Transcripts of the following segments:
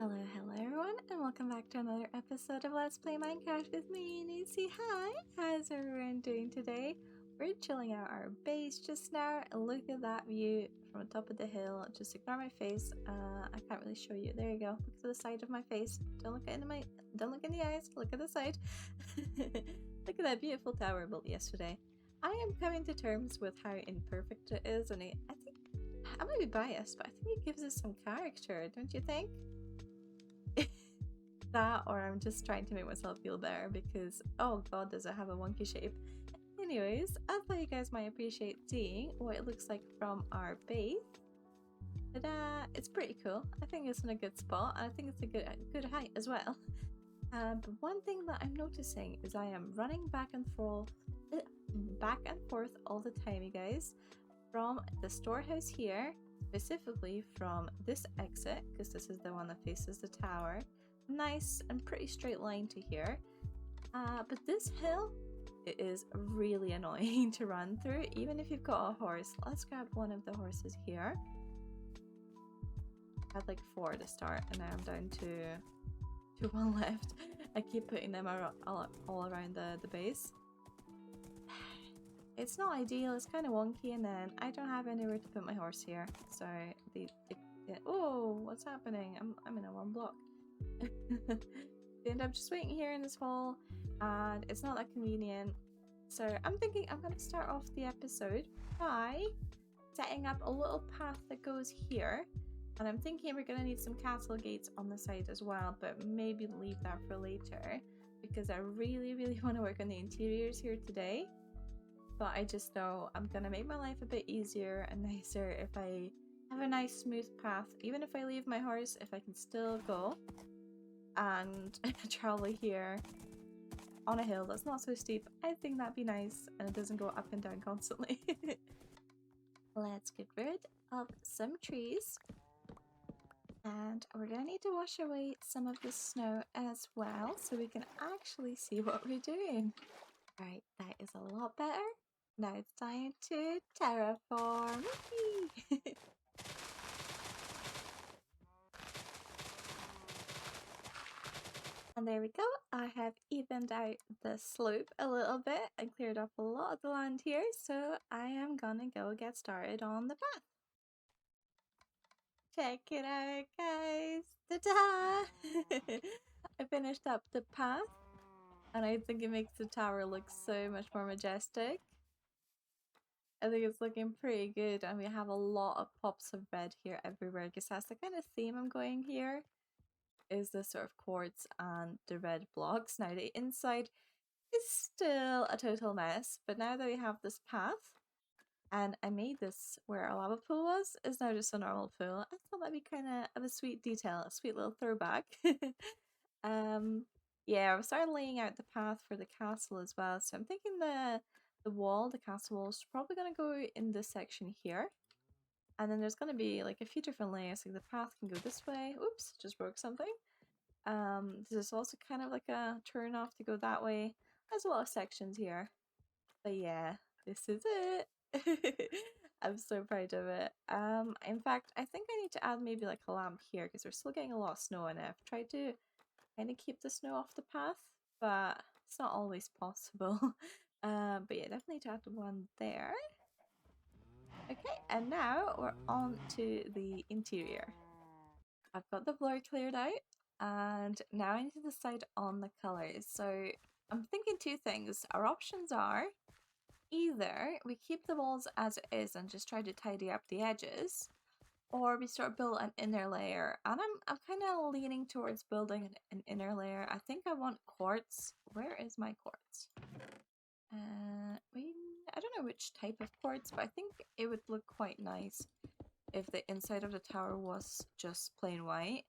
Hello everyone, and welcome back to another episode of Let's Play Minecraft with me, Nancy. Hi, how's everyone doing today? We're chilling out our base just now, and look at that view from the top of the hill. Just ignore my face. I can't really show you. There you go. Look to the side of my face. Don't look in the eyes. Look at the side. Look at that beautiful tower built yesterday. I am coming to terms with how imperfect it is, and I think I might be biased, but I think it gives us some character, don't you think? That, or I'm just trying to make myself feel better because, oh god, does it have a wonky shape. Anyways, I thought you guys might appreciate seeing what it looks like from our base. Ta-da! It's pretty cool. I think it's in a good spot. I think it's a good height as well. But one thing that I'm noticing is I am running back and forth all the time, you guys, from the storehouse here, specifically from this exit, because this is the one that faces the tower. Nice and pretty straight line to here, but this hill, it is really annoying to run through, even if you've got a horse. Let's grab one of the horses here. I had like 4 to start, and now I'm down to 1 left. I keep putting them all around the base. It's not ideal, it's kind of wonky, and then I don't have anywhere to put my horse here, so oh, what's happening? I'm in a 1 block. They end up just waiting here in this hole, and it's not that convenient. So I'm thinking I'm going to start off the episode by setting up a little path that goes here, and I'm thinking we're going to need some castle gates on the side as well, but maybe leave that for later because I really want to work on the interiors here today. But I just know I'm going to make my life a bit easier and nicer if I have a nice smooth path, even if I leave my horse, if I can still go and travel here on a hill that's not so steep. I think that'd be nice, and it doesn't go up and down constantly. Let's get rid of some trees, and we're gonna need to wash away some of the snow as well so we can actually see what we're doing. Alright, that is a lot better. Now it's time to terraform. And there we go, I have evened out the slope a little bit and cleared up a lot of the land here, so I am gonna go get started on the path. Check it out, guys! Ta-da! I finished up the path, and I think it makes the tower look so much more majestic. I think it's looking pretty good, and we have a lot of pops of red here everywhere because that's the kind of theme I'm going here. Is the sort of quartz and the red blocks. Now the inside is still a total mess, but now that we have this path, and I made this where our lava pool was, is now just a normal pool. I thought that'd be kind of a sweet detail, a sweet little throwback. Yeah, I started laying out the path for the castle as well, so I'm thinking the castle wall is probably gonna go in this section here. And then there's going to be like a few different layers, like the path can go this way. Oops, just broke something. There's also kind of like a turn off to go that way. There's a lot of sections here. But yeah, this is it. I'm so proud of it. In fact, I think I need to add maybe like a lamp here because we're still getting a lot of snow in it. I've tried to kind of keep the snow off the path, but it's not always possible. But yeah, definitely need to add one there. Okay, and now we're on to the interior. I've got the blur cleared out, and now I need to decide on the colours. So I'm thinking 2 things. Our options are either we keep the walls as it is and just try to tidy up the edges, or we start build an inner layer. And I'm kind of leaning towards building an inner layer. I think I want quartz. Where is my quartz? I don't know which type of quartz, but I think it would look quite nice if the inside of the tower was just plain white.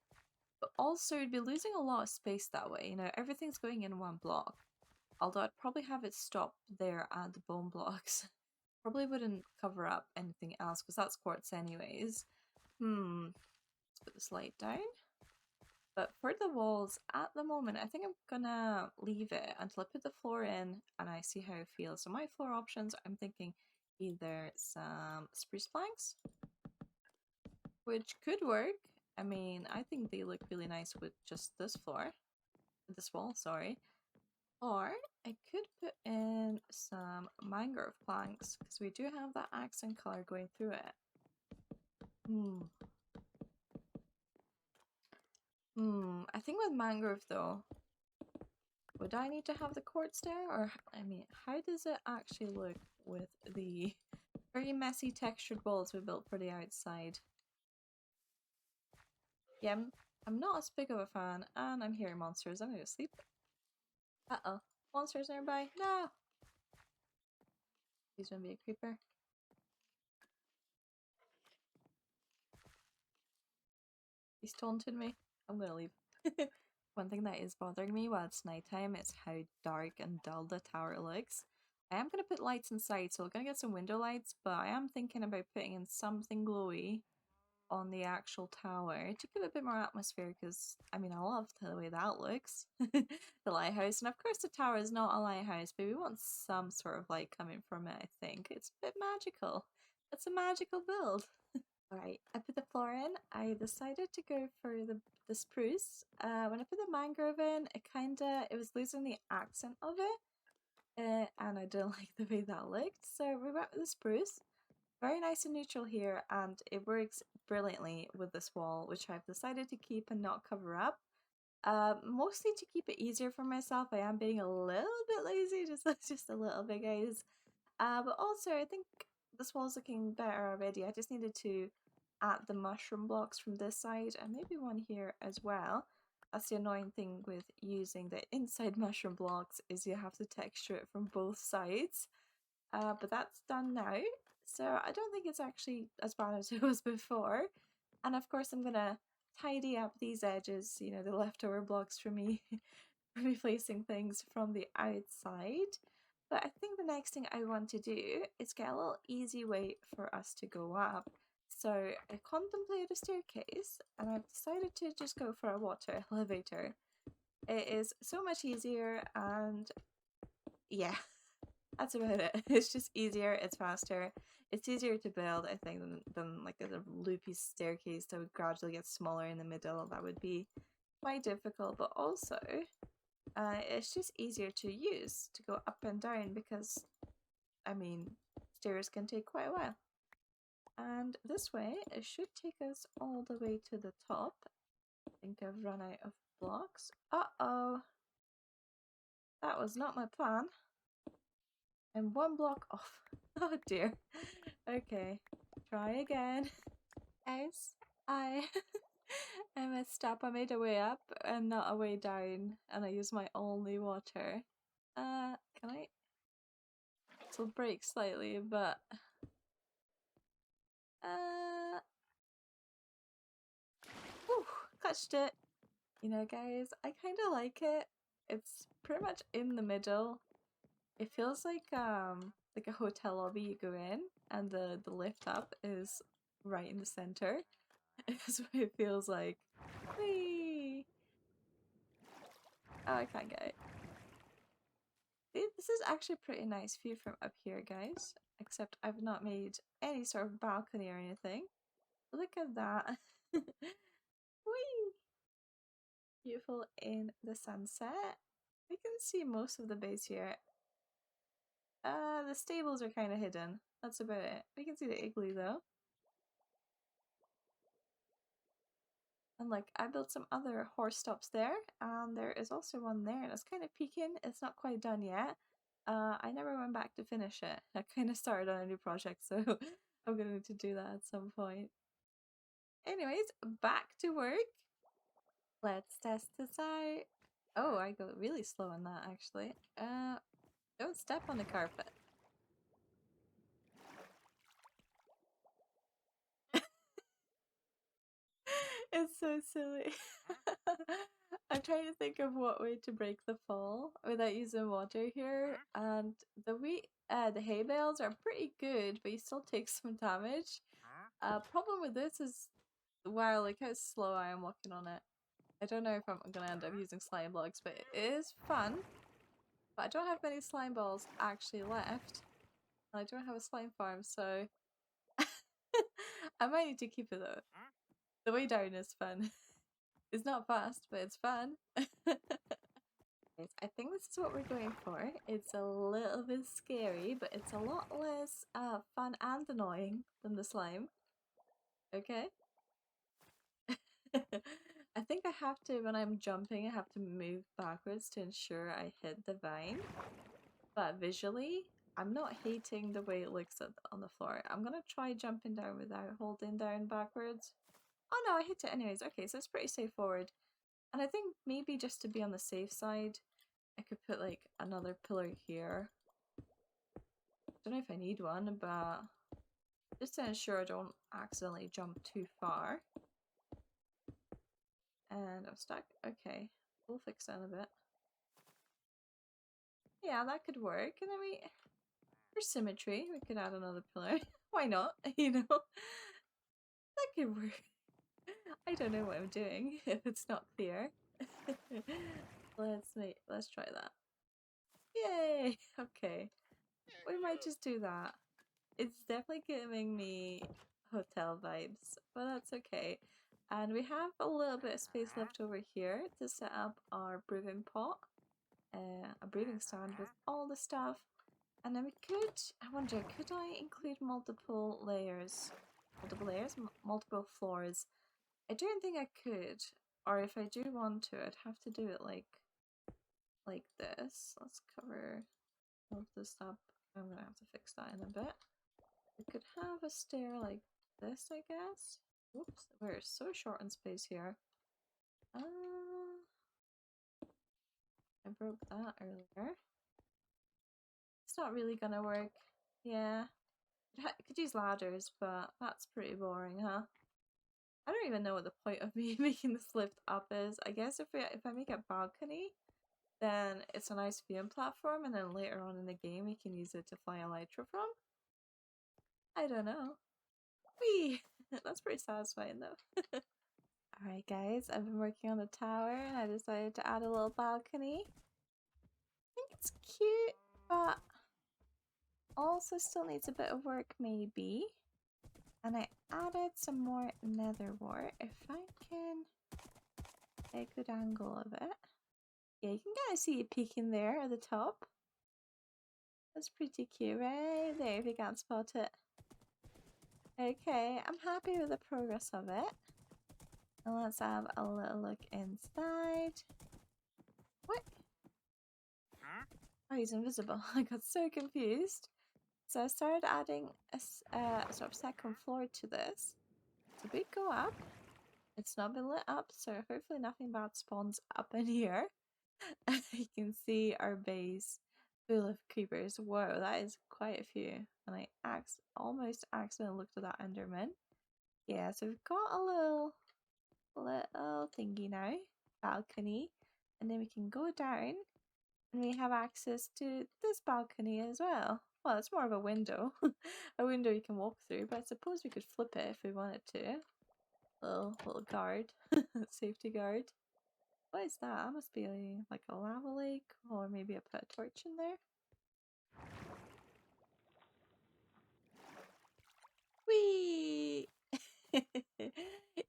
But also, it'd be losing a lot of space that way. You know, everything's going in 1 block. Although I'd probably have it stop there at the bone blocks. Probably wouldn't cover up anything else because that's quartz anyways. Let's put this light down. But for the walls, at the moment, I think I'm gonna leave it until I put the floor in and I see how it feels. So my floor options, I'm thinking either some spruce planks, which could work, I mean, I think they look really nice with just this wall, sorry. Or I could put in some mangrove planks because we do have that accent color going through it. I think with mangrove though, would I need to have the quartz there? Or, I mean, how does it actually look with the very messy textured walls we built for the outside? Yeah, I'm not as big of a fan, and I'm hearing monsters. I'm gonna sleep. Uh-oh. Monsters nearby. No! He's gonna be a creeper. He's taunted me. I'm gonna leave. One thing that is bothering me while it's nighttime is how dark and dull the tower looks. I am gonna put lights inside, so we're gonna get some window lights, but I am thinking about putting in something glowy on the actual tower to give it a bit more atmosphere because, I mean, I love the way that looks. The lighthouse, and of course the tower is not a lighthouse, but we want some sort of light coming from it, I think. It's a bit magical. It's a magical build. Alright, I put the floor in. I decided to go for the spruce. When I put the mangrove in, it was losing the accent of it. And I didn't like the way that looked. So we went with the spruce. Very nice and neutral here, and it works brilliantly with this wall, which I've decided to keep and not cover up. Mostly to keep it easier for myself. I am being a little bit lazy, just a little bit, guys. But also I think this wall's looking better already. I just needed to add the mushroom blocks from this side and maybe one here as well. That's the annoying thing with using the inside mushroom blocks is you have to texture it from both sides. But that's done now, so I don't think it's actually as bad as it was before. And of course I'm gonna tidy up these edges, you know, the leftover blocks for me replacing things from the outside. But I think the next thing I want to do is get a little easy way for us to go up. So I contemplated a staircase and I've decided to just go for a water elevator. It is so much easier, and yeah, that's about it. It's just easier, it's faster, it's easier to build, I think, than like a loopy staircase that would gradually get smaller in the middle. That would be quite difficult, but also it's just easier to use to go up and down because, I mean, stairs can take quite a while. And this way, it should take us all the way to the top. I think I've run out of blocks. Uh-oh! That was not my plan. I'm one block off. Oh dear. Okay, try again. Guys, I I messed up. I made a way up and not a way down, and I used my only water. Can I? It'll break slightly, but whew, clutched it. You know, guys, I kind of like it. It's pretty much in the middle. It feels like a hotel lobby. You go in, and the lift up is right in the center. That's what it feels like. Whee! Oh, I can't get it. This is actually a pretty nice view from up here, guys. Except I've not made any sort of balcony or anything. Look at that. Whee! Beautiful in the sunset. We can see most of the base here. The stables are kind of hidden. That's about it. We can see the igloo though. And like, I built some other horse stops there, and there is also one there, and it's kind of peeking. It's not quite done yet. I never went back to finish it. I kind of started on a new project, so I'm gonna need to do that at some point. Anyways, back to work. Let's test this out. Oh, I go really slow on that actually. Don't step on the carpet. It's so silly. I'm trying to think of what way to break the fall without using water here, and the hay bales are pretty good, but you still take some damage. Problem with this is, wow, like how slow I am walking on it. I don't know if I'm gonna end up using slime blocks, but it is fun. But I don't have many slime balls actually left. I don't have a slime farm, so I might need to keep it though. The way down is fun. It's not fast, but it's fun. I think this is what we're going for. It's a little bit scary, but it's a lot less fun and annoying than the slime. Okay? I think I have to, when I'm jumping, I have to move backwards to ensure I hit the vine. But visually, I'm not hating the way it looks on the floor. I'm gonna try jumping down without holding down backwards. Oh no, I hit it anyways. Okay, so it's pretty safe forward. And I think maybe just to be on the safe side, I could put like another pillar here. Don't know if I need one, but just to ensure I don't accidentally jump too far. And I'm stuck. Okay, we'll fix that in a bit. Yeah, that could work. And then for symmetry, we could add another pillar. Why not? You know, that could work. I don't know what I'm doing if it's not clear. Let's try that. Yay! Okay, we might just do that. It's definitely giving me hotel vibes, but that's okay. And we have a little bit of space left over here to set up our brewing pot, a brewing stand with all the stuff. And then we could, I wonder, could I include multiple layers? Multiple floors? I don't think I could. Or if I do want to, I'd have to do it like this. Let's cover all of this up. I'm gonna have to fix that in a bit. We could have a stair like this, I guess. Whoops, we're so short on space here. I broke that earlier. It's not really gonna work. Yeah. I could use ladders, but that's pretty boring, huh? I don't even know what the point of me making this lift up is. I guess if I make a balcony, then it's a nice viewing platform, and then later on in the game we can use it to fly elytra from. I don't know. Whee! That's pretty satisfying though. Alright guys, I've been working on the tower and I decided to add a little balcony. I think it's cute, but also still needs a bit of work maybe. And I added some more nether wart. If I can get a good angle of it. Yeah, you can kind of see it peeking there at the top. That's pretty cute right there if you can't spot it. Okay, I'm happy with the progress of it. And let's have a little look inside. What? Oh, he's invisible. I got so confused. So I started adding a sort of second floor to this. So we go up. It's not been lit up, so hopefully nothing bad spawns up in here. You can see our base full of creepers. Whoa, that is quite a few. And I almost accidentally looked at that Enderman. Yeah, so we've got a little thingy now, balcony, and then we can go down and we have access to this balcony as well. Well, it's more of a window. A window you can walk through, but I suppose we could flip it if we wanted to. Little guard. Safety guard. What is that? That must be like a lava lake, or maybe I put a torch in there. Whee!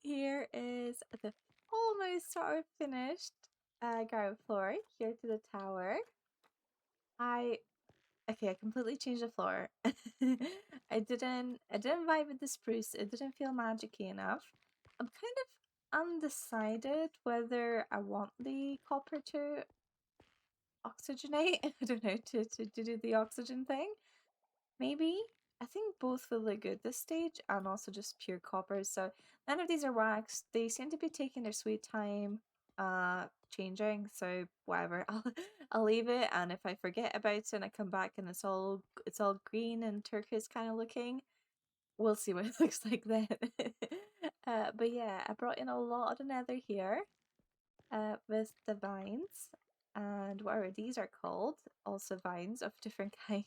Here is the almost sort of finished ground floor here to the tower. Okay, I completely changed the floor. I didn't vibe with the spruce. It didn't feel magicy enough. I'm kind of undecided whether I want the copper to oxygenate. I don't know, to do the oxygen thing. Maybe. I think both will look good this stage, and also just pure copper. So none of these are waxed. They seem to be taking their sweet time changing, so whatever. I'll leave it, and if I forget about it and I come back and it's all green and turquoise kind of looking, we'll see what it looks like then. But yeah, I brought in a lot of the nether here with the vines, and whatever these are called, also vines of different kind.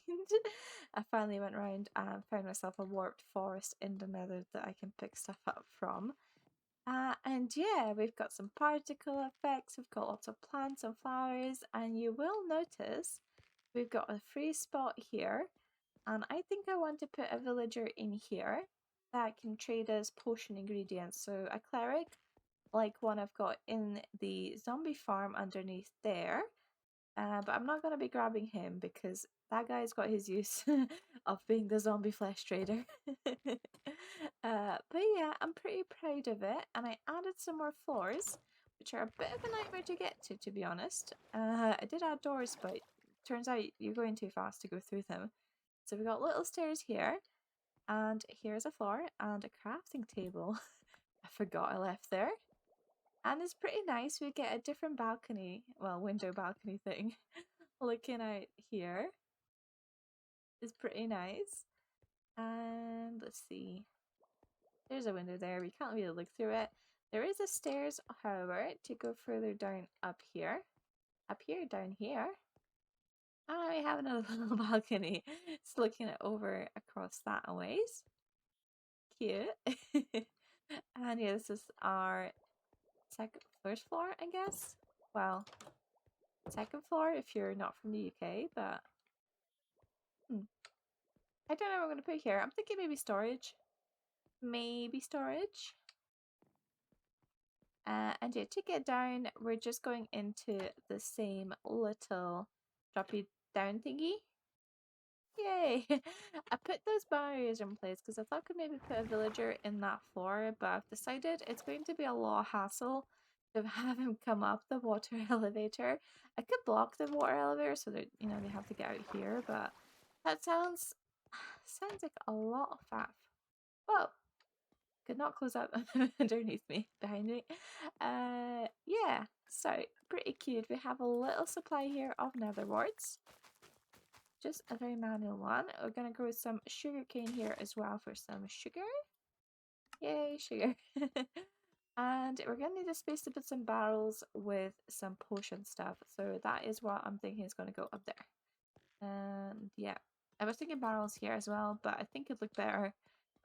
I finally went around and found myself a warped forest in the nether that I can pick stuff up from. And yeah, we've got some particle effects, we've got lots of plants and flowers, and you will notice we've got a free spot here, and I think I want to put a villager in here. that can trade us potion ingredients. So a cleric, like one I've got in the zombie farm underneath there. But I'm not going to be grabbing him because that guy's got his use of being the zombie flesh trader. But yeah, I'm pretty proud of it. And I added some more floors, which are a bit of a nightmare to get to be honest. I did add doors, but turns out you're going too fast to go through them. So we got little stairs here, and here's a floor and a crafting table. I forgot I left there. And it's pretty nice. We get a different balcony, well, window balcony thing looking out here. It's pretty nice. And let's see. There's a window there. We can't really look through it. There is a stairs, however, to go further down up here. Up here, down here. And we have another little balcony. It's looking over across that a ways. Cute. And yeah, this is our first floor, I guess. Well, second floor if you're not from the UK, but I don't know what I'm going to put here. I'm thinking maybe storage. Maybe storage. And yeah, to get down, we're just going into the same little droppy down thingy. Yay! I put those barriers in place because I thought I could maybe put a villager in that floor, but I've decided it's going to be a lot of hassle to have him come up the water elevator. I could block the water elevator so that, you know, they have to get out here, but that sounds like a lot of faff. Whoa! Could not close up underneath me, behind me. Yeah, so pretty cute. We have a little supply here of nether warts. Just a very manual one. We're gonna grow some sugar cane here as well for some sugar. Yay, sugar. And we're gonna need a space to put some barrels with some potion stuff. So that is what I'm thinking is gonna go up there. And yeah, I was thinking barrels here as well, but I think it'd look better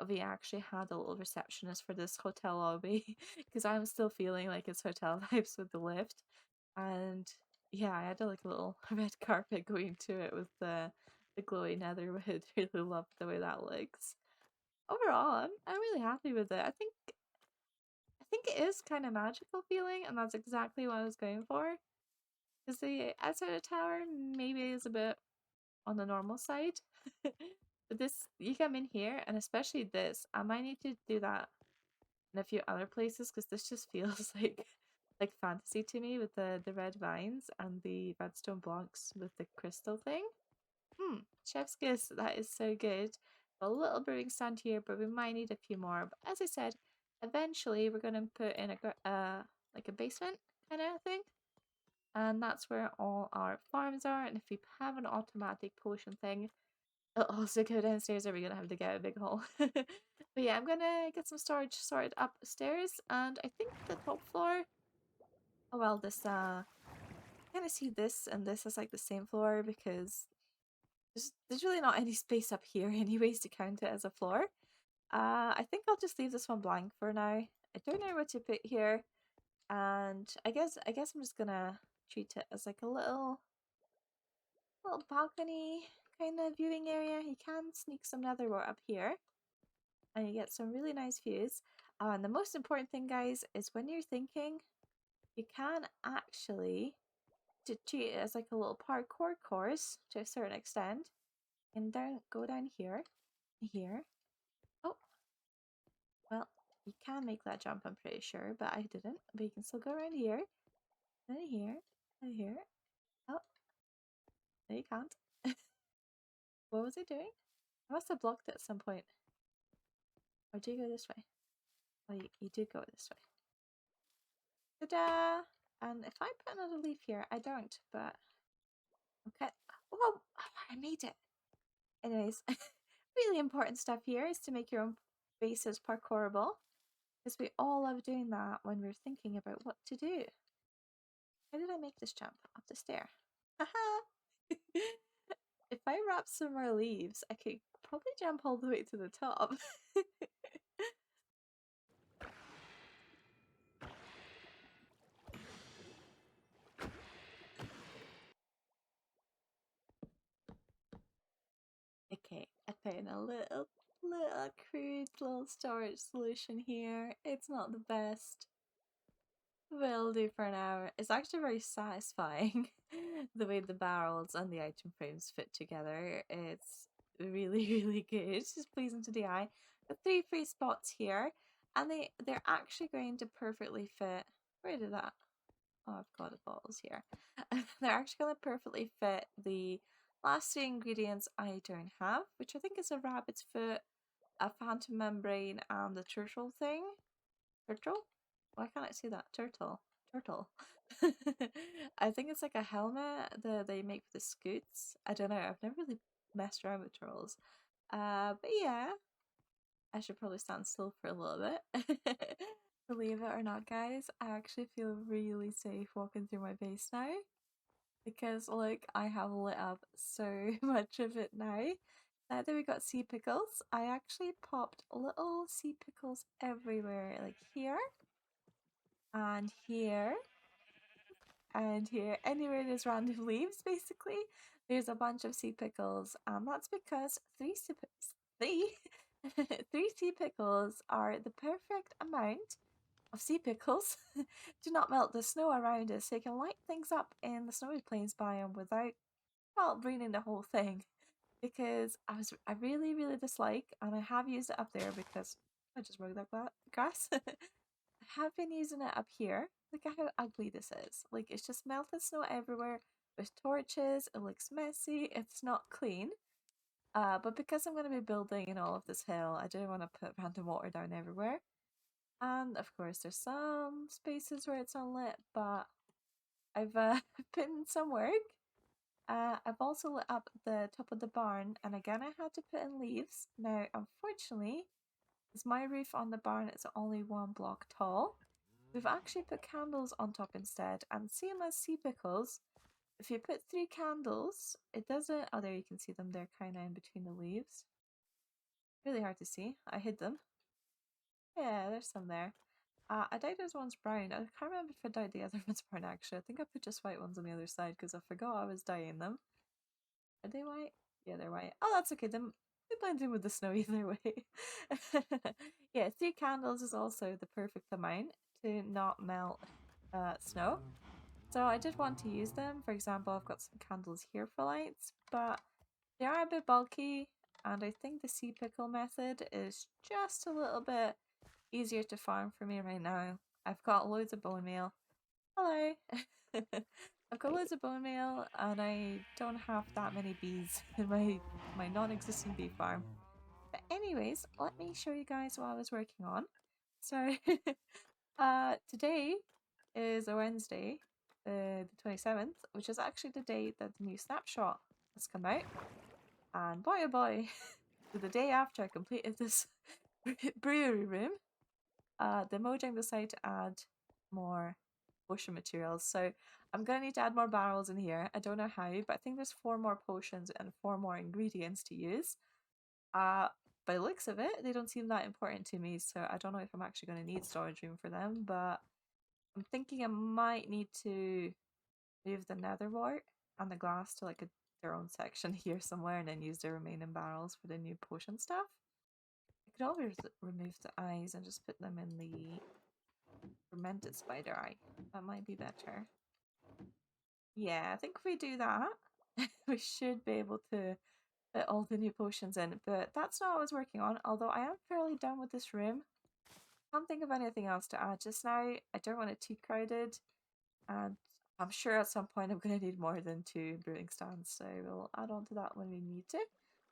if we actually had a little receptionist for this hotel lobby because I'm still feeling like it's hotel vibes with the lift. And yeah, I had like a little red carpet going to it with the glowy netherwood. Really love the way that looks. Overall, I'm really happy with it. I think it is kind of magical feeling, and that's exactly what I was going for. Because the outside of the tower maybe is a bit on the normal side. But this, you come in here, and especially this, I might need to do that in a few other places because this just feels like fantasy to me with the red vines and the redstone blocks with the crystal thing. Chef's kiss, that is so good. A little brewing stand here, but we might need a few more. But as I said, eventually we're going to put in like a basement kind of thing. And that's where all our farms are. And if we have an automatic potion thing, it'll also go downstairs, or we're going to have to get a big hole. But yeah, I'm going to get some storage sorted upstairs. And I think the top floor, oh well, this, kind of see this and this as like the same floor because there's really not any space up here anyways to count it as a floor. I think I'll just leave this one blank for now. I don't know what to put here. And I guess I'm just gonna treat it as like a little balcony kind of viewing area. You can sneak some netherwort up here and you get some really nice views. And the most important thing, guys, is when you're thinking, you can actually treat it as like a little parkour course to a certain extent. And go down here. Oh, well, you can make that jump, I'm pretty sure, but I didn't. But you can still go around here, and here, and here. Oh, no, you can't. What was I doing? I must have blocked it at some point. Or do you go this way? Oh, you do go this way. Ta-da! And if I put another leaf here, I don't, but okay. Oh, I made it. Anyways, really important stuff here is to make your own bases parkourable. Because we all love doing that when we're thinking about what to do. How did I make this jump? Up the stair. Haha! If I wrap some more leaves, I could probably jump all the way to the top. Okay, I put in a little little crude little storage solution here. It's not the best. Will do for now. It's actually very satisfying the way the barrels and the item frames fit together. It's really, really good. It's just pleasing to the eye. The 3 free spots here, and they're actually going to perfectly fit. Where did that? Oh, I've got the bottles here. They're actually going to perfectly fit the last 3 ingredients I don't have, which I think is a rabbit's foot, a phantom membrane, and the turtle thing. Turtle? Why can't I see that? Turtle. Turtle. I think it's like a helmet that they make for the scoots. I don't know. I've never really messed around with turtles. But yeah, I should probably stand still for a little bit. Believe it or not, guys, I actually feel really safe walking through my base now because, like, I have lit up so much of it now. Now that we got sea pickles, I actually popped little sea pickles everywhere, like here and here and here. Anywhere there's random leaves, basically, there's a bunch of sea pickles, and that's because three three sea pickles are the perfect amount of sea pickles to not melt the snow around us, so you can light things up in the snowy plains biome without, well, ruining the whole thing. Because I really, really dislike, and I have used it up there because I just broke that grass. I have been using it up here. Look at how ugly this is. Like, it's just melted snow everywhere with torches. It looks messy. It's not clean. But because I'm going to be building in all of this hill, I don't want to put random water down everywhere. And of course, there's some spaces where it's unlit, but I've put in some work. I've also lit up the top of the barn, and again, I had to put in leaves. Now, unfortunately, as my roof on the barn is only 1 block tall, we've actually put candles on top instead. And same as sea pickles, if you put 3 candles, it doesn't. Oh, there you can see them. They're kind of in between the leaves. Really hard to see. I hid them. Yeah, there's some there. I dyed those ones brown. I can't remember if I dyed the other ones brown actually. I think I put just white ones on the other side because I forgot I was dyeing them. Are they white? Yeah, they're white. Oh, that's okay. They blend in with the snow either way. Yeah, 3 candles is also the perfect amount to not melt snow. So I did want to use them. For example, I've got some candles here for lights, but they are a bit bulky, and I think the sea pickle method is just a little bit easier to farm for me right now. I've got loads of bone meal. Hello! I've got loads of bone meal, and I don't have that many bees in my non-existent bee farm. But anyways, let me show you guys what I was working on. So today is a Wednesday, the 27th, which is actually the day that the new snapshot has come out. And boy oh boy, the day after I completed this brewery room, the Mojang decided to add more potion materials. So I'm going to need to add more barrels in here. I don't know how, but I think there's 4 more potions and 4 more ingredients to use. By the looks of it, they don't seem that important to me, so I don't know if I'm actually going to need storage room for them, but I'm thinking I might need to move the nether wart and the glass to like their own section here somewhere and then use the remaining barrels for the new potion stuff. I could always remove the eyes and just put them in the fermented spider eye. That might be better. Yeah, I think if we do that, we should be able to fit all the new potions in. But that's not what I was working on, although I am fairly done with this room. Can't think of anything else to add just now. I don't want it too crowded, and I'm sure at some point I'm going to need more than 2 brewing stands, so we'll add on to that when we need to.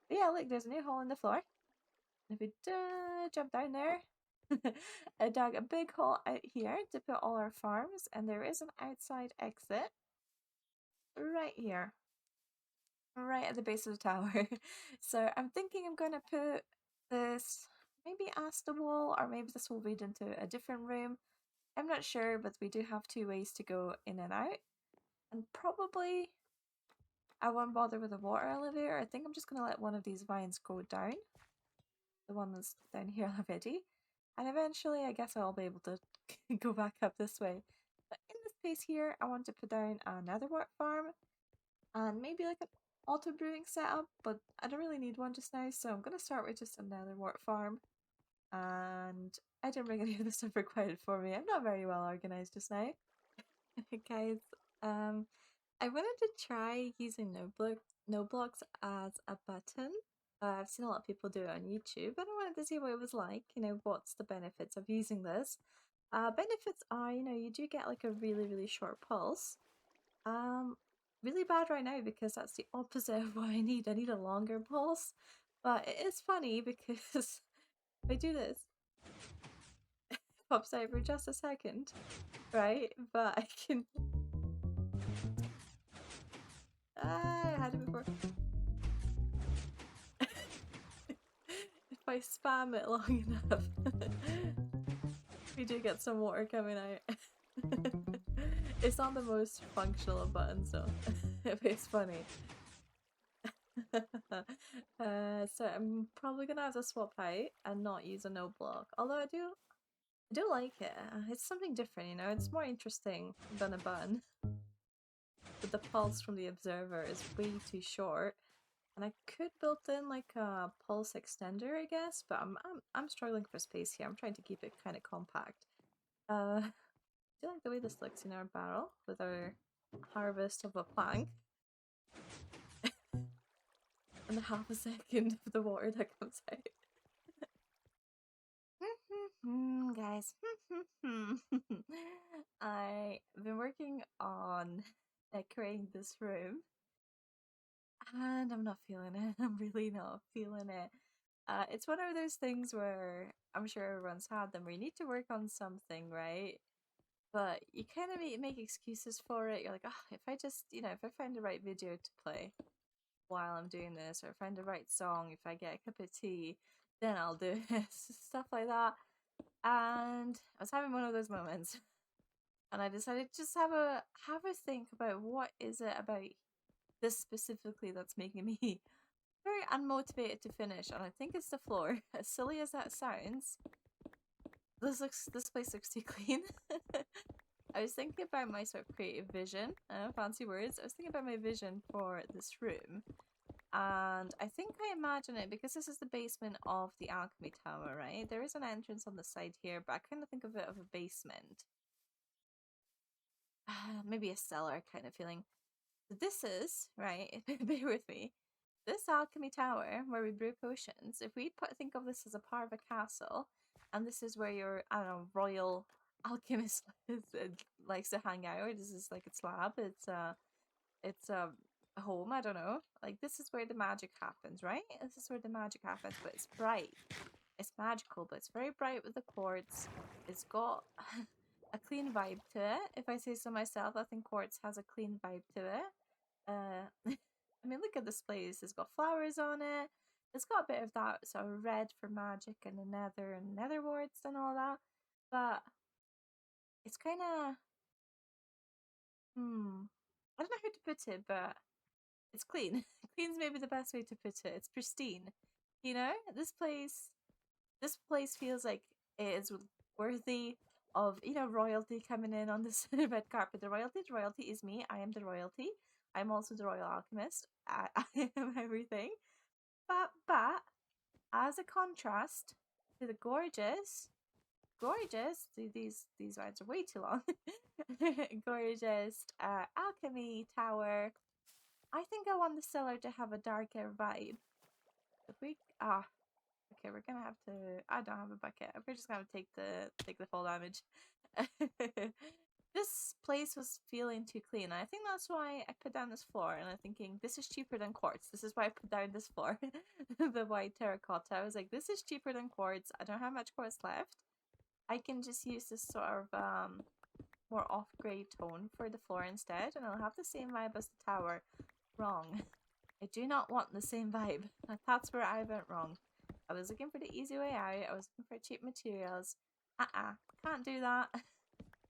But yeah, look, there's a new hole in the floor. If we jump down there, I dug a big hole out here to put all our farms, and there is an outside exit right here, right at the base of the tower. So I'm thinking I'm going to put this maybe as the wall, or maybe this will lead into a different room. I'm not sure, but we do have 2 ways to go in and out. And probably I won't bother with a water elevator. I think I'm just going to let one of these vines go down. The one that's down here already. And eventually I guess I'll be able to go back up this way. But in this space here, I want to put down a netherwort farm. And maybe like auto brewing setup, but I don't really need one just now, so I'm gonna start with just another wort farm. And I didn't bring any of the stuff required for me. I'm not very well organized just now. Guys, I wanted to try using no blocks as a button. I've seen a lot of people do it on YouTube, and I wanted to see what it was like. What's the benefits of using this? Benefits are, you do get like a really short pulse. Really bad right now because that's the opposite of what I need. I need a longer pulse, but it is funny because if I do this, it pops out for just a second, right? But I can. I had it before. If I spam it long enough, we do get some water coming out. It's not the most functional of buttons though. It's funny. So I'm probably gonna have to swap out and not use a no block. Although I do like it. It's something different, it's more interesting than a button. But the pulse from the observer is way too short. And I could build in like a pulse extender, I guess, but I'm struggling for space here. I'm trying to keep it kind of compact. I do like the way this looks in our barrel with our harvest of a plank. And the half a second of the water that comes out. Guys, I've been working on decorating this room, and I'm not feeling it. I'm really not feeling it. It's one of those things where I'm sure everyone's had them, where you need to work on something, right? But you kind of make excuses for it. You're like, oh, if I just, if I find the right video to play while I'm doing this, or find the right song, if I get a cup of tea, then I'll do this, stuff like that. And I was having one of those moments, and I decided to just have a think about what is it about this specifically that's making me very unmotivated to finish. And I think it's the floor. As silly as that sounds, this place looks too clean. I was thinking about my sort of creative vision, fancy words. I was thinking about my vision for this room, and I think I imagine it because this is the basement of the alchemy tower, right? There is an entrance on the side here, but I kind of think of it of a basement. Maybe a cellar kind of feeling. This is, right, bear with me, this alchemy tower where we brew potions, if we think of this as a part of a castle, and this is where your, I don't know, royal alchemist likes to hang out. This is like its lab, it's a home, I don't know. Like, this is where the magic happens, right? This is where the magic happens, but it's bright. It's magical, but it's very bright with the quartz. It's got a clean vibe to it. If I say so myself, I think quartz has a clean vibe to it. I mean, look at this place. It's got flowers on it. It's got a bit of that sort of red for magic and the nether and nether warts and all that. But it's kind of, I don't know how to put it, but it's clean. Clean's maybe the best way to put it. It's pristine. This place feels like it is worthy of, royalty coming in on this red carpet. The royalty is me. I am the royalty. I'm also the royal alchemist. I am everything. But as a contrast to the gorgeous, these words are way too long. Gorgeous alchemy tower. I think I want the cellar to have a darker vibe. If we okay, we're gonna have to. I don't have a bucket. We're just gonna take the full damage. This place was feeling too clean. I think that's why I put down this floor, and I'm thinking this is cheaper than quartz. This is why I put down this floor, the white terracotta. I was like, this is cheaper than quartz. I don't have much quartz left. I can just use this sort of more off-gray tone for the floor instead, and I'll have the same vibe as the tower. Wrong. I do not want the same vibe. That's where I went wrong. I was looking for the easy way out. I was looking for cheap materials. Can't do that.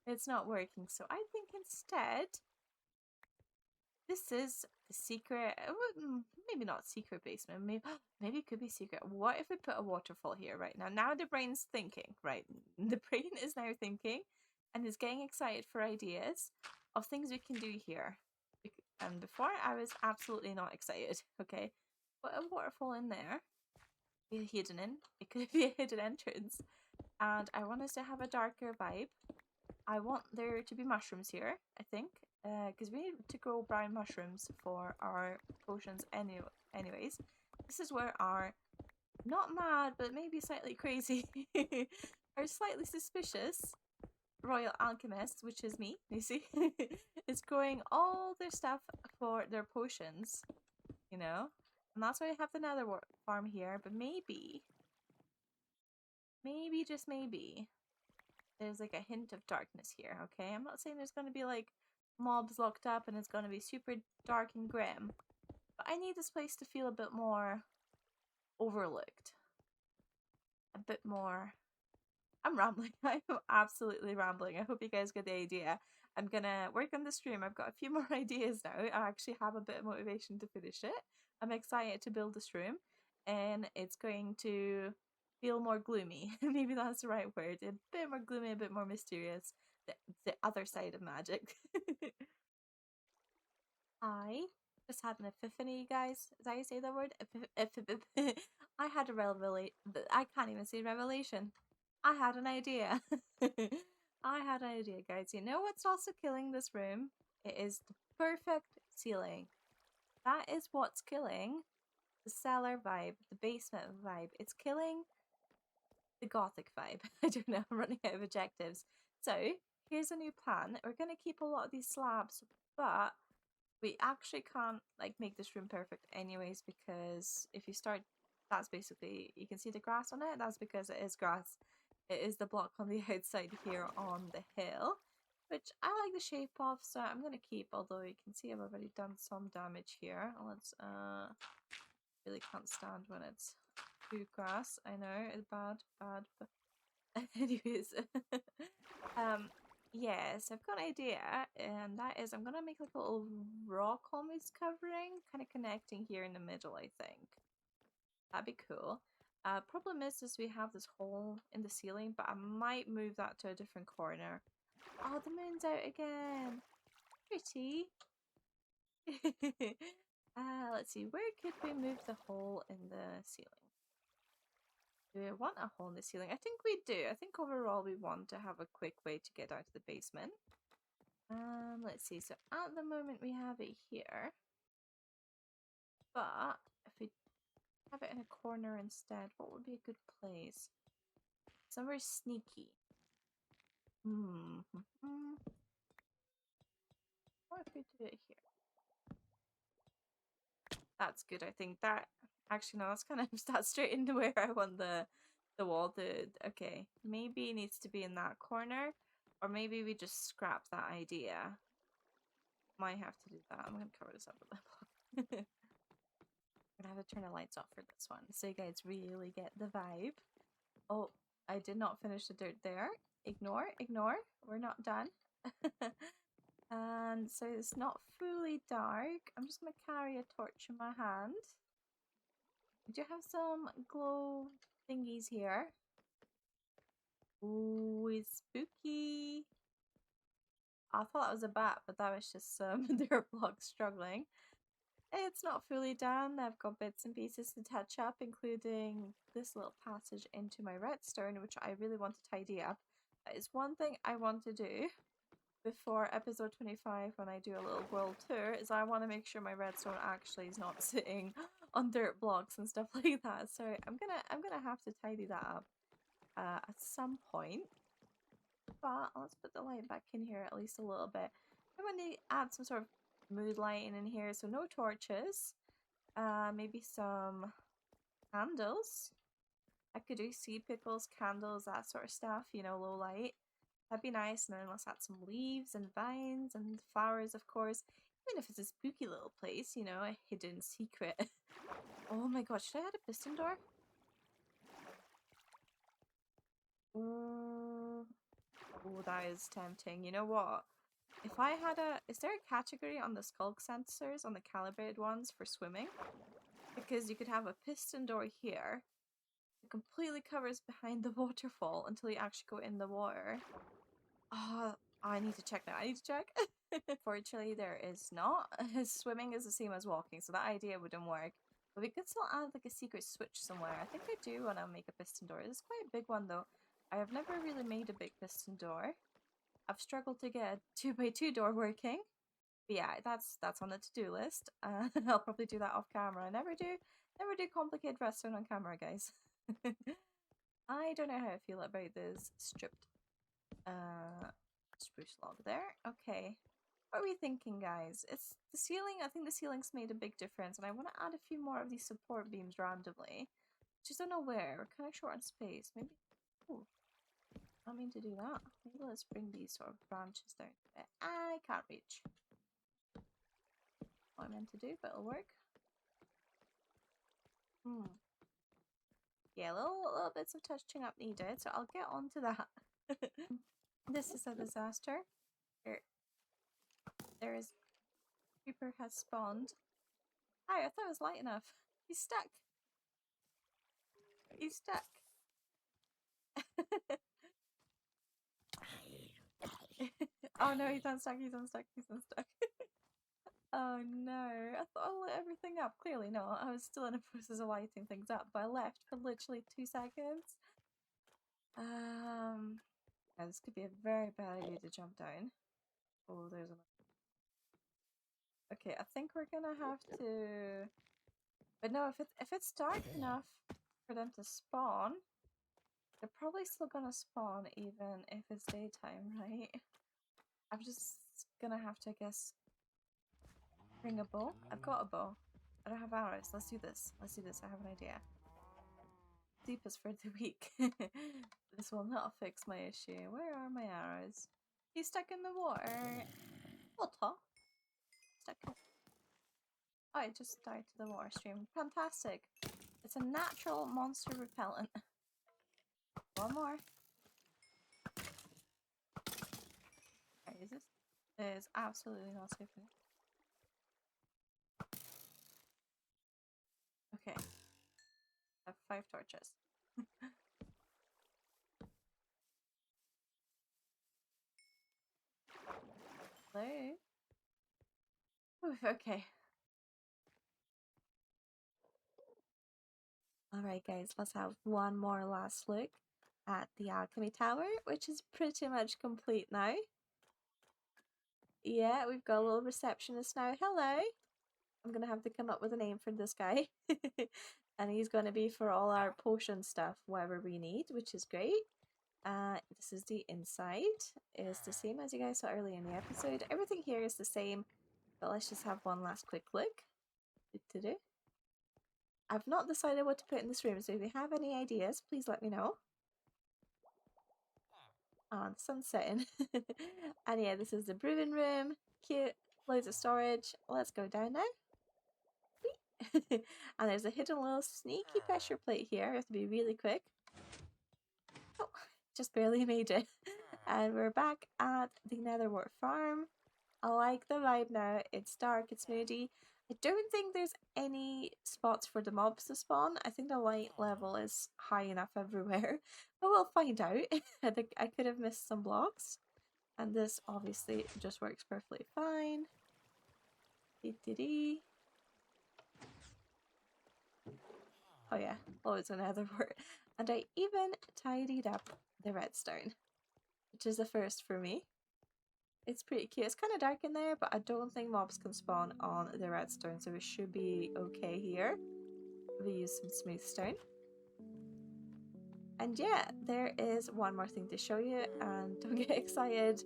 It's not working. So I think instead, this is the secret. Maybe not secret basement. Maybe it could be secret. What if we put a waterfall here right now? Now the brain's thinking, right? The brain is now thinking and is getting excited for ideas of things we can do here. And before, I was absolutely not excited, okay? Put a waterfall in there. Be hidden in. It could be a hidden entrance. And I want us to have a darker vibe. I want there to be mushrooms here, I think. Because we need to grow brown mushrooms for our potions anyways. This is where our, not mad, but maybe slightly crazy, or slightly suspicious royal alchemist, which is me, you see, is growing all their stuff for their potions, you know? And that's why I have the nether farm here, but maybe, just maybe, there's like a hint of darkness here, okay? I'm not saying there's going to be like mobs locked up and it's going to be super dark and grim, but I need this place to feel a bit more overlooked. A bit more... I'm rambling. I'm absolutely rambling. I hope you guys get the idea. I'm gonna work on the stream. I've got a few more ideas now. I actually have a bit of motivation to finish it. I'm excited to build this room, and it's going to feel more gloomy. Maybe that's the right word. A bit more gloomy, a bit more mysterious. The other side of magic. I just had an epiphany, guys. Is that how you say that word? I had a revelation. I can't even say revelation. I had an idea. I had an idea, guys. You know what's also killing this room? It is the perfect ceiling. That is what's killing the cellar vibe, the basement vibe. It's killing the gothic vibe. I don't know, I'm running out of adjectives. So, here's a new plan. We're going to keep a lot of these slabs, but we actually can't like make this room perfect anyways, because if you start, that's basically, you can see the grass on it, that's because it is grass. It is the block on the outside here on the hill, which I like the shape of, so I'm going to keep, although you can see I've already done some damage here. Let's, really can't stand when it's too grass. I know, it's bad, but anyways, yes, I've got an idea, and that is I'm gonna make like a little rock almost covering, kind of connecting here in the middle, I think. That'd be cool. Problem is we have this hole in the ceiling, but I might move that to a different corner. Oh, the moon's out again. Pretty. Let's see, where could we move the hole in the ceiling? Do we want a hole in the ceiling? I think we do. I think overall we want to have a quick way to get out of the basement. Let's see. So at the moment we have it here. But if we have it in a corner instead, what would be a good place? Somewhere sneaky. What if we do it here? That's good. I think that actually no, that's kind of that's straight into where I want the wall. Okay, maybe it needs to be in that corner, or maybe we just scrap that idea. Might have to do that. I'm gonna cover this up with that block. I'm gonna have to turn the lights off for this one so you guys really get the vibe. Oh, I did not finish the dirt there. Ignore. We're not done. And so it's not fully dark. I'm just gonna carry a torch in my hand. We do have some glow thingies here. Ooh, it's spooky. I thought that was a bat, but that was just some dirt blocks struggling. It's not fully done. I've got bits and pieces to touch up, including this little passage into my redstone, which I really want to tidy up. That is one thing I want to do before episode 25 when I do a little world tour, is I want to make sure my redstone actually is not sitting on dirt blocks and stuff like that. So I'm gonna have to tidy that up at some point. But let's put the light back in here at least a little bit. I'm going to add some sort of mood lighting in here, so no torches. Maybe some candles. I could do sea pickles, candles, that sort of stuff, you know, low light. That'd be nice. And then let's add some leaves and vines and flowers, of course. Even if it's a spooky little place, you know, a hidden secret. Oh my god, should I add a piston door? Oh, that is tempting. You know what? If I had is there a category on the skulk sensors, on the calibrated ones for swimming? Because you could have a piston door here. It completely covers behind the waterfall until you actually go in the water. Oh, I need to check now. I need to check. Fortunately, there is not. Swimming is the same as walking, so that idea wouldn't work. But we could still add like a secret switch somewhere. I think I do want to make a piston door. It's quite a big one though. I have never really made a big piston door. I've struggled to get a 2x2 door working. But yeah, that's on the to-do list. I'll probably do that off camera. I never do complicated redstone on camera, guys. I don't know how I feel about this stripped spruce log there. Okay. What are we thinking, guys? It's the ceiling. I think the ceiling's made a big difference, and I want to add a few more of these support beams randomly. Just don't know where. We're kind of short on space. Maybe. Oh, I mean to do that. Maybe let's bring these sort of branches down a bit. I can't reach. What I meant to do, but it'll work. Yeah, little bits of touching up needed, so I'll get on to that. This is a disaster. There is... Creeper has spawned. Hi, I thought it was light enough. He's stuck. He's stuck. Oh no, he's unstuck, he's unstuck, he's unstuck. Oh no, I thought I lit everything up. Clearly not. I was still in the process of lighting things up, but I left for literally 2 seconds. Yeah, this could be a very bad idea to jump down. Oh, there's another. Okay, I think we're gonna have to... But no, if it's dark enough for them to spawn, they're probably still gonna spawn even if it's daytime, right? I'm just gonna have to, I guess, bring a bow. I've got a bow. I don't have arrows. Let's do this. Let's do this. I have an idea. Deepest for the week. This will not fix my issue. Where are my arrows? He's stuck in the water. Water? Stuck in... Oh, I just died to the water stream. Fantastic. It's a natural monster repellent. One more. Okay, is this? It is absolutely not safe. Okay. I have 5 torches. Hello? Oof, okay. Alright guys, let's have one more last look at the alchemy tower, which is pretty much complete now. Yeah, we've got a little receptionist now. Hello! I'm gonna have to come up with a name for this guy. And he's gonna be for all our potion stuff, whatever we need, which is great. This is the inside. It's the same as you guys saw earlier in the episode. Everything here is the same, but let's just have one last quick look. I've not decided what to put in this room, so if you have any ideas, please let me know. Oh, the sun's setting. And yeah, this is the brewing room. Cute. Loads of storage. Let's go down now. And there's a hidden little sneaky pressure plate here. I have to be really quick. Oh, just barely made it. And we're back at the Netherwort farm. I like the vibe now. It's dark, it's moody. I don't think there's any spots for the mobs to spawn. I think the light level is high enough everywhere. But we'll find out. I think I could have missed some blocks. And this obviously just works perfectly fine. Dee-dee-dee. Oh yeah, loads of Netherwort. And I even tidied up the redstone, which is a first for me. It's pretty cute. It's kind of dark in there, but I don't think mobs can spawn on the redstone, so we should be okay here. We use some smooth stone. And yeah, there is one more thing to show you, and don't get excited.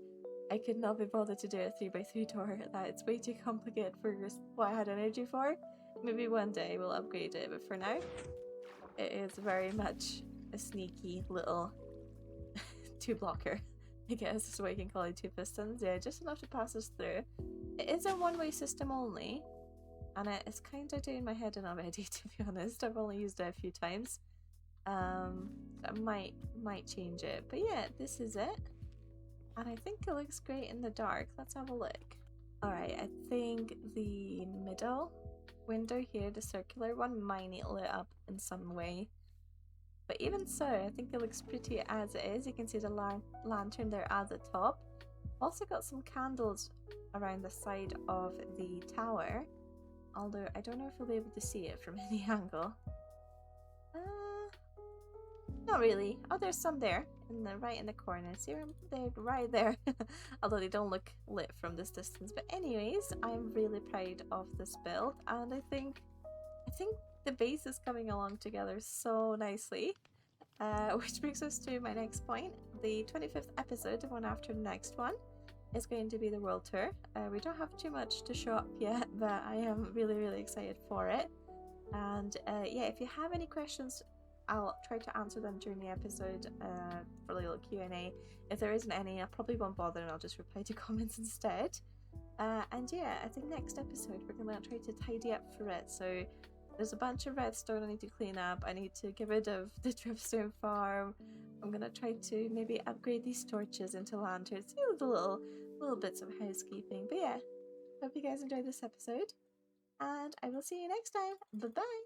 I could not be bothered to do a 3x3 door. That's way too complicated for what I had energy for. Maybe one day we'll upgrade it, but for now, it is very much a sneaky little 2-blocker. I guess is what you can call it, 2 pistons. Yeah, just enough to pass us through. It is a 1-way system only, and it's kind of doing my head in already, to be honest. I've only used it a few times. I might change it, but yeah, this is it. And I think it looks great in the dark. Let's have a look. Alright, I think the middle window here, the circular one, might need lit up in some way. But even so, I think it looks pretty as it is. You can see the lantern there at the top. Also got some candles around the side of the tower, although I don't know if you'll be able to see it from any angle. Not really. Oh, there's some there, right in the corner. See them? They're right there. Although they don't look lit from this distance. But anyways, I'm really proud of this build, and I think the base is coming along together so nicely. Which brings us to my next point. The 25th episode, the one after the next one, is going to be the world tour. We don't have too much to show up yet, but I am really, really excited for it. And yeah, if you have any questions, I'll try to answer them during the episode for a little Q&A. If there isn't any, I probably won't bother and I'll just reply to comments instead. And yeah, I think next episode we're going to try to tidy up for it. So there's a bunch of redstone I need to clean up. I need to get rid of the dripstone farm. I'm going to try to maybe upgrade these torches into lanterns. You know, the little bits of housekeeping. But yeah, hope you guys enjoyed this episode. And I will see you next time. Bye-bye!